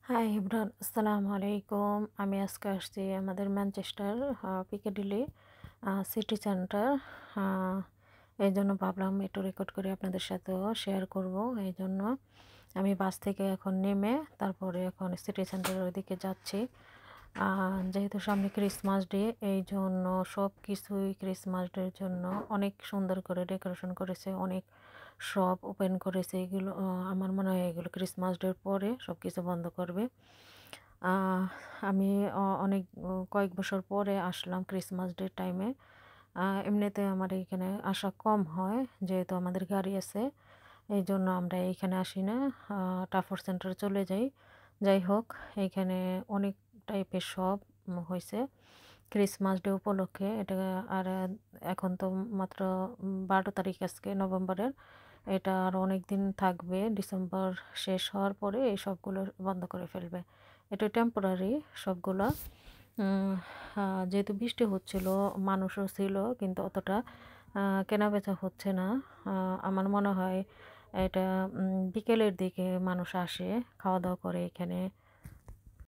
High Imran, আসসালামু আলাইকুম। আমি আজকে আসছি আমাদের ম্যানচেস্টার পিকাডিলি সিটি সেন্টার। এই জন্য ভাবলাম একটু রেকর্ড করে আপনাদের সাথেও শেয়ার করব। এই জন্য আমি বাস থেকে এখন নেমে তারপরে এখন সিটি সেন্টারের ওইদিকে যাচ্ছি। যেহেতু সামনে ক্রিসমাস ডে, এই জন্য সব কিছুই ক্রিসমাস ডের জন্য অনেক সুন্দর করে ডেকোরেশন করেছে, অনেক শপ ওপেন করেছে। এগুলো আমার মনে হয় এগুলো ক্রিসমাস ডের পরে সব কিছু বন্ধ করবে। আহ, আমি অনেক কয়েক বছর পরে আসলাম ক্রিসমাস ডে টাইমে। এমনিতে আমার এখানে আসা কম হয়, যেহেতু আমাদের গাড়ি আছে। এই জন্য আমরা এইখানে আসি না, টাফোর সেন্টারে চলে যাই। যাই হোক, এইখানে অনেক টাইপের সব হয়েছে ক্রিসমাস ডে উপলক্ষে। এটা আর এখন তো মাত্র 12 তারিখ আজকে নভেম্বরের। এটা আর অনেক দিন থাকবে, ডিসেম্বর শেষ হওয়ার পরে এই সবগুলো বন্ধ করে ফেলবে। এটা টেম্পোরারি সবগুলো। উম, যেহেতু বৃষ্টি হচ্ছিল, মানুষও ছিল, কিন্তু অতটা কেনাবেচা হচ্ছে না। আমার মনে হয় এটা বিকেলের দিকে মানুষ আসে, খাওয়া দাওয়া করে এখানে।